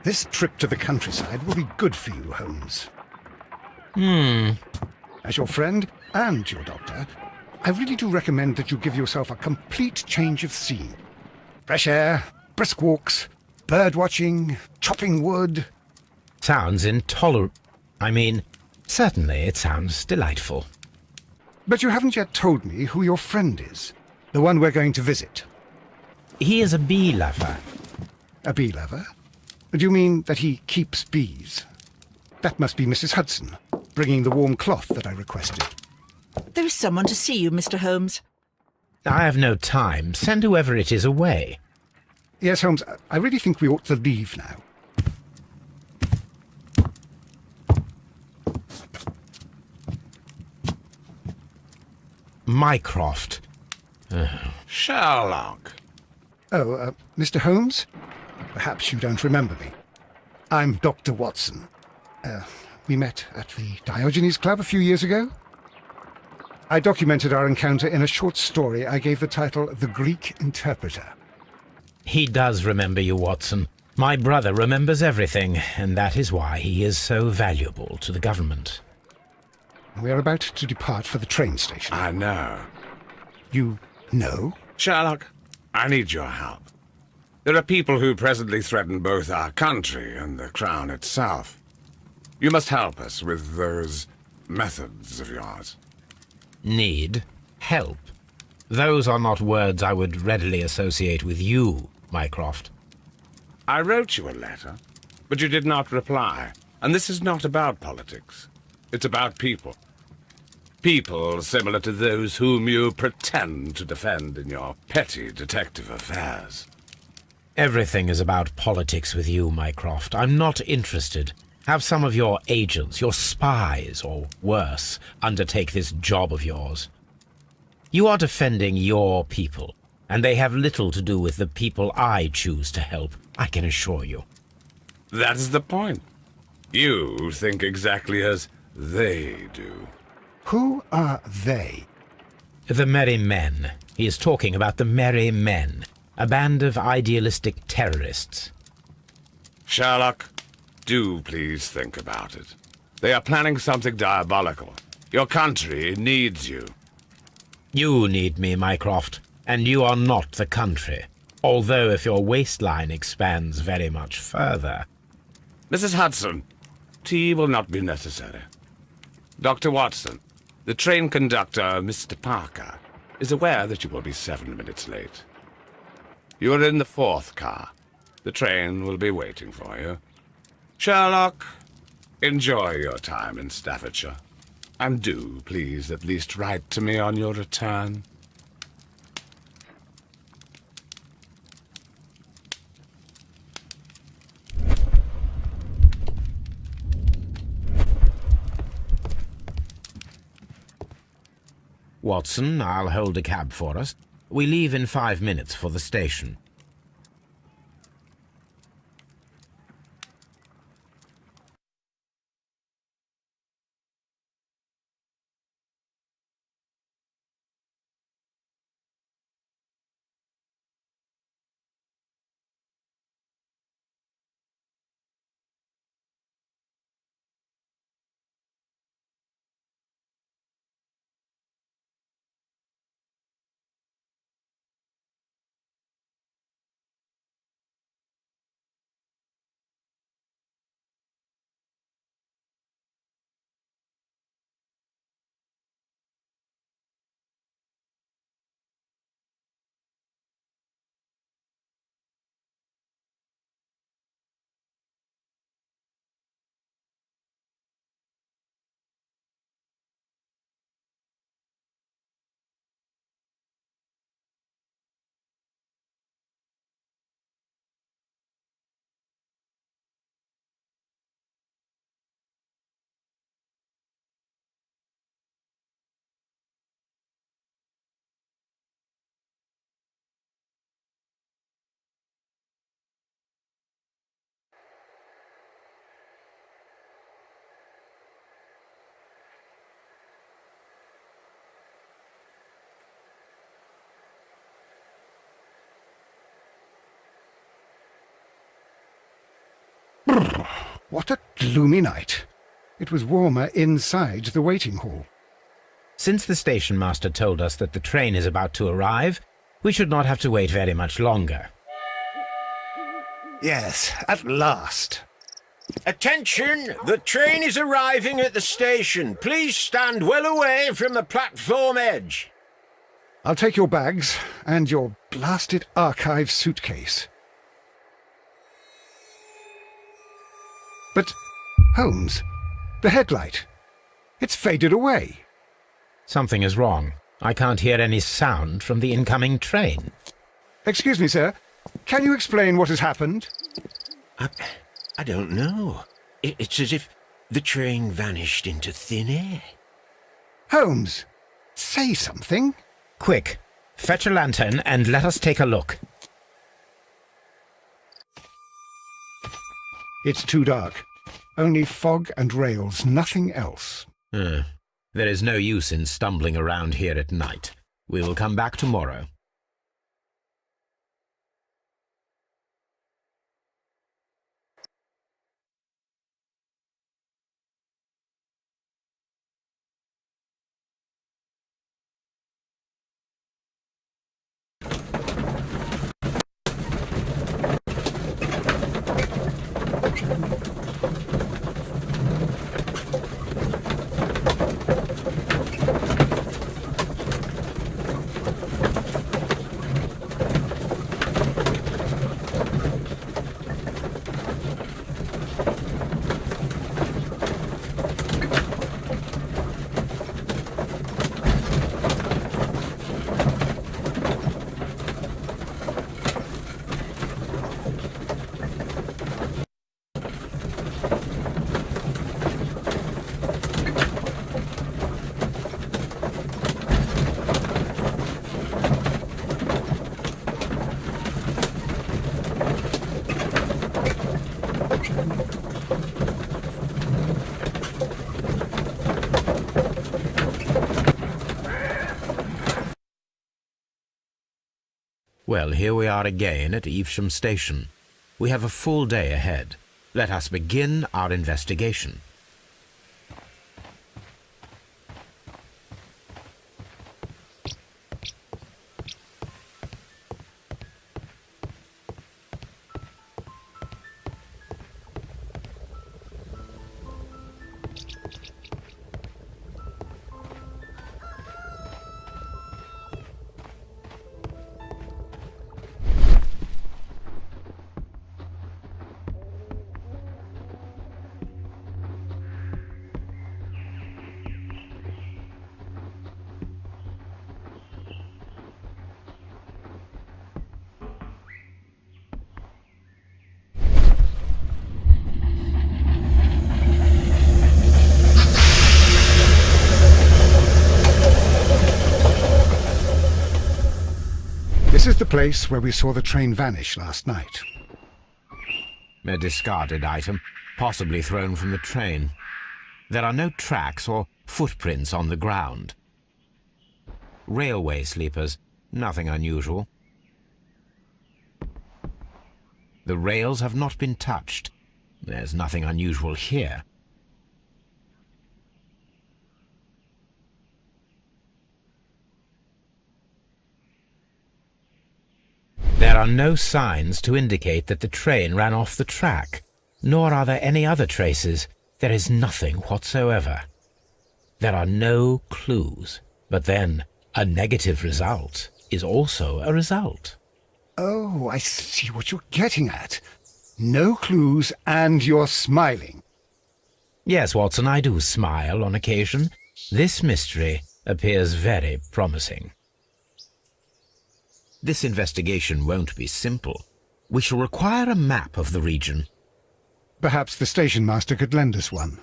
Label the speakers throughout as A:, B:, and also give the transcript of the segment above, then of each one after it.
A: This trip to the countryside will be good for you, Holmes.
B: Hmm.
A: As your friend and your doctor, I really do recommend that you give yourself a complete change of scene. Fresh air, brisk walks, bird watching, chopping wood.
B: Sounds intolerable. Certainly it sounds delightful.
A: But you haven't yet told me who your friend is, the one we're going to visit.
B: He is a bee lover.
A: A bee lover? Do you mean that he keeps bees? That must be Mrs. Hudson, bringing the warm cloth that I requested.
C: There is someone to see you, Mr. Holmes.
B: I have no time. Send whoever it is away.
A: Yes, Holmes, I really think we ought to leave now.
B: Mycroft.
D: Sherlock.
A: Oh, Mr. Holmes? Perhaps you don't remember me. I'm Dr. Watson. We met at the Diogenes Club a few years ago. I documented our encounter in a short story I gave the title The Greek Interpreter.
B: He does remember you, Watson. My brother remembers everything, and that is why he is so valuable to the government.
A: We are about to depart for the train station.
D: I know.
A: You know?
D: Sherlock, I need your help. There are people who presently threaten both our country and the Crown itself. You must help us with those methods of yours.
B: Need? Help? Those are not words I would readily associate with you, Mycroft.
D: I wrote you a letter, but you did not reply. And this is not about politics. It's about people. People similar to those whom you pretend to defend in your petty detective affairs.
B: Everything is about politics with you, Mycroft. I'm not interested. Have some of your agents, your spies, or worse, undertake this job of yours. You are defending your people, and they have little to do with the people I choose to help, I can assure you.
D: That is the point. You think exactly as they do.
A: Who are they?
B: The Merry Men. He is talking about the Merry Men, a band of idealistic terrorists.
D: Sherlock, do please think about it. They are planning something diabolical. Your country needs you.
B: You need me, Mycroft, and you are not the country, although if your waistline expands very much further.
D: Mrs. Hudson, tea will not be necessary. Dr. Watson, the train conductor, Mr. Parker, is aware that you will be 7 minutes late. You are in the 4th car. The train will be waiting for you. Sherlock, enjoy your time in Staffordshire. And do, please, at least write to me on your return.
B: Watson, I'll hold a cab for us. We leave in 5 minutes for the station.
A: What a gloomy night. It was warmer inside the waiting hall.
B: Since the station master told us that the train is about to arrive, we should not have to wait very much longer.
A: Yes, at last.
E: Attention! The train is arriving at the station. Please stand well away from the platform edge.
A: I'll take your bags and your blasted archive suitcase. But, Holmes, the headlight. It's faded away.
B: Something is wrong. I can't hear any sound from the incoming train.
A: Excuse me, sir. Can you explain what has happened?
E: I don't know. It's as if the train vanished into thin air.
A: Holmes, say something.
B: Quick, fetch a lantern and let us take a look.
A: It's too dark. Only fog and rails, nothing else.
B: There is no use in stumbling around here at night. We will come back tomorrow. Well, here we are again at Evesham Station. We have a full day ahead. Let us begin our investigation.
A: This is the place where we saw the train vanish last night.
B: A discarded item, possibly thrown from the train. There are no tracks or footprints on the ground. Railway sleepers, nothing unusual. The rails have not been touched. There's nothing unusual here. There are no signs to indicate that the train ran off the track, nor are there any other traces. There is nothing whatsoever. There are no clues. But then, a negative result is also a result.
A: Oh, I see what you're getting at. No clues, and you're smiling.
B: Yes, Watson, I do smile on occasion. This mystery appears very promising. This investigation won't be simple. We shall require a map of the region.
A: Perhaps the station master could lend us one.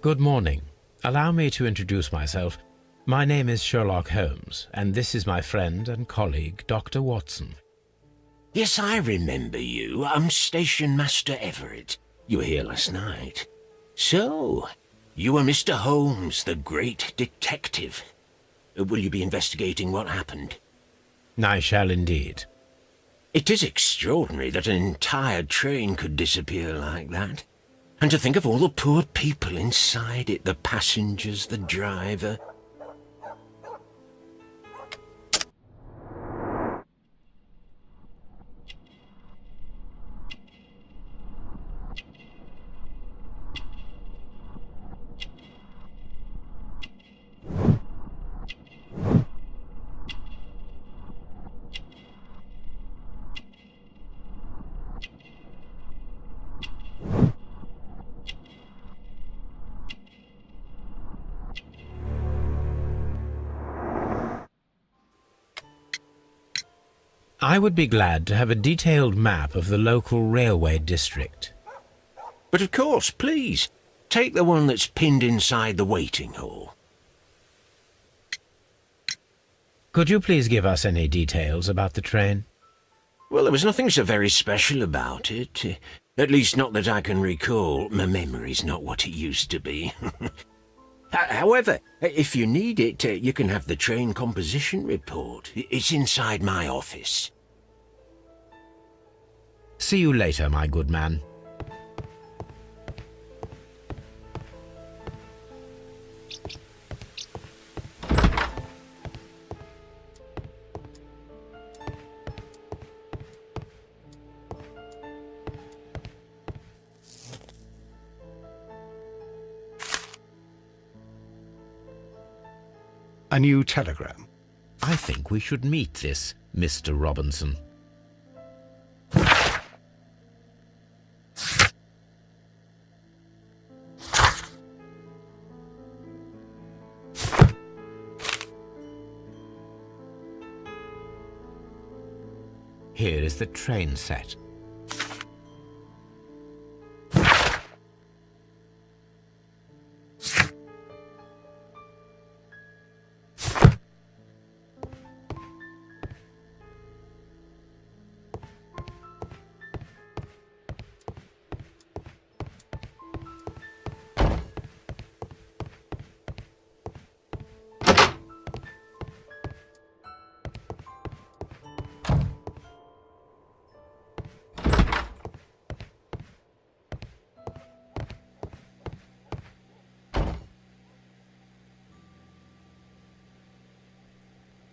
B: Good morning. Allow me to introduce myself. My name is Sherlock Holmes, and this is my friend and colleague, Dr. Watson.
E: Yes, I remember you. I'm Station Master Everett. You were here last night. So, you are Mr. Holmes, the great detective. Will you be investigating what happened?
B: I shall indeed.
E: It is extraordinary that an entire train could disappear like that. And to think of all the poor people inside it, the passengers, the driver.
B: I would be glad to have a detailed map of the local railway district.
E: But of course, please, take the one that's pinned inside the waiting hall.
B: Could you please give us any details about the train?
E: Well, there was nothing so very special about it. At least not that I can recall. My memory's not what it used to be. However, if you need it, you can have the train composition report. It's inside my office.
B: See you later, my good man.
A: A new telegram.
B: I think we should meet this Mr. Robinson. Here is the train set.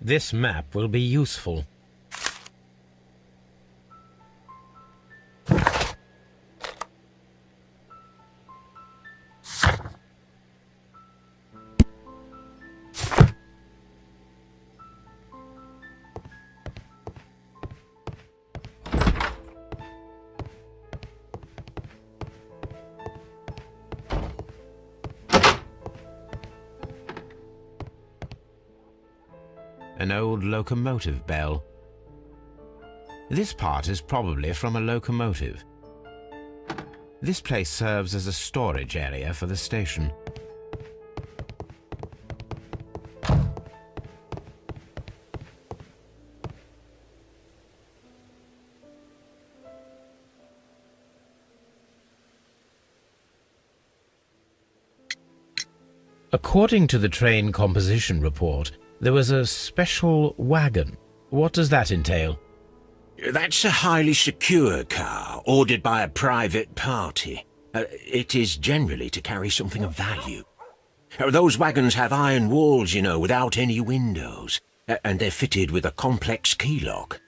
B: This map will be useful. An old locomotive bell. This part is probably from a locomotive. This place serves as a storage area for the station. According to the train composition report, there was a special wagon. What does that entail?
E: That's a highly secure car, ordered by a private party. It is generally to carry something of value. Those wagons have iron walls, you know, without any windows, and they're fitted with a complex key lock.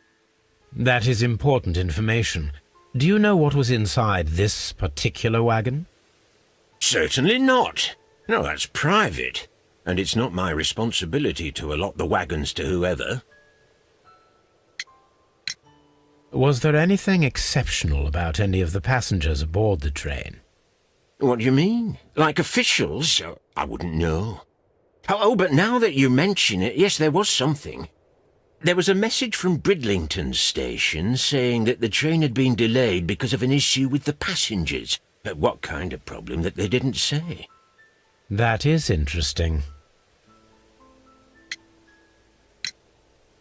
B: That is important information. Do you know what was inside this particular wagon?
E: Certainly not. No, that's private. And it's not my responsibility to allot the wagons to whoever.
B: Was there anything exceptional about any of the passengers aboard the train?
E: What do you mean? Like officials? I wouldn't know. Oh, but now that you mention it, yes, there was something. There was a message from Bridlington station saying that the train had been delayed because of an issue with the passengers. What kind of problem that they didn't say?
B: That is interesting.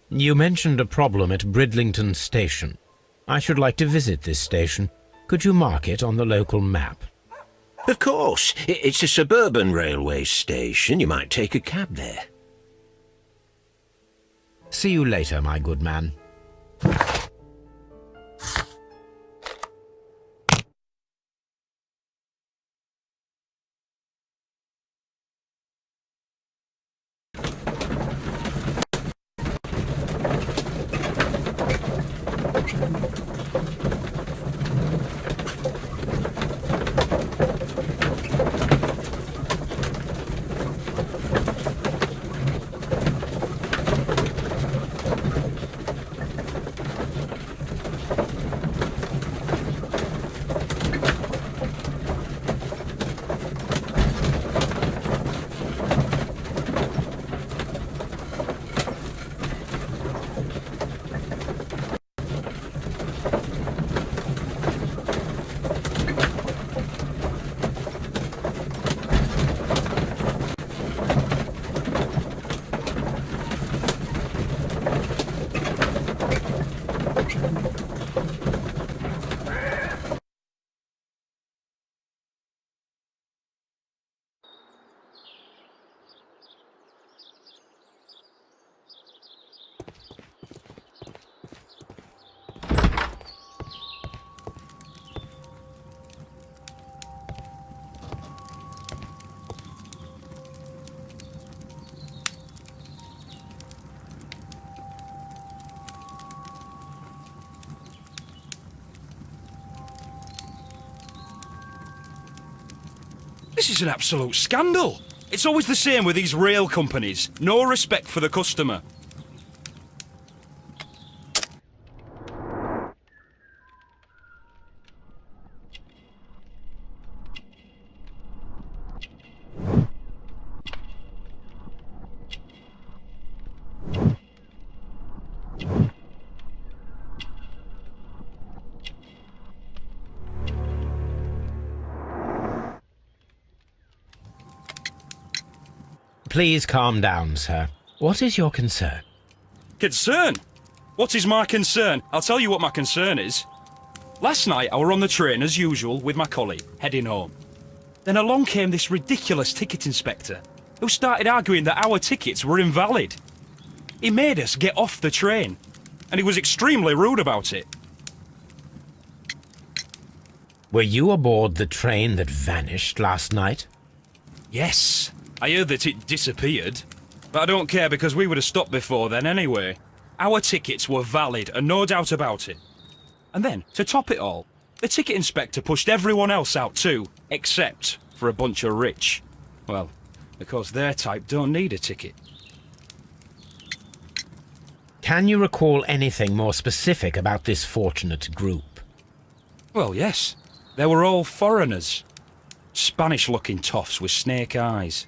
B: You mentioned a problem at Bridlington Station. I should like to visit this station. Could you mark it on the local map?
E: Of course. It's a suburban railway station. You might take a cab there.
B: See you later, my good man.
F: This is an absolute scandal. It's always the same with these rail companies. No respect for the customer.
B: Please calm down, sir. What is your concern?
F: Concern? What is my concern? I'll tell you what my concern is. Last night I were on the train as usual with my colleague, heading home. Then along came this ridiculous ticket inspector, who started arguing that our tickets were invalid. He made us get off the train, and he was extremely rude about it.
B: Were you aboard the train that vanished last night?
F: Yes, I heard that it disappeared, but I don't care because we would have stopped before then anyway. Our tickets were valid and no doubt about it. And then, to top it all, the ticket inspector pushed everyone else out too, except for a bunch of rich. Well, because their type don't need a ticket.
B: Can you recall anything more specific about this fortunate group?
F: Well, yes. They were all foreigners. Spanish-looking toffs with snake eyes.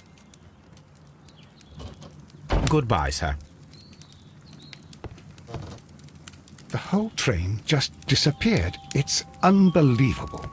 B: Goodbye, sir.
A: The whole train just disappeared. It's unbelievable.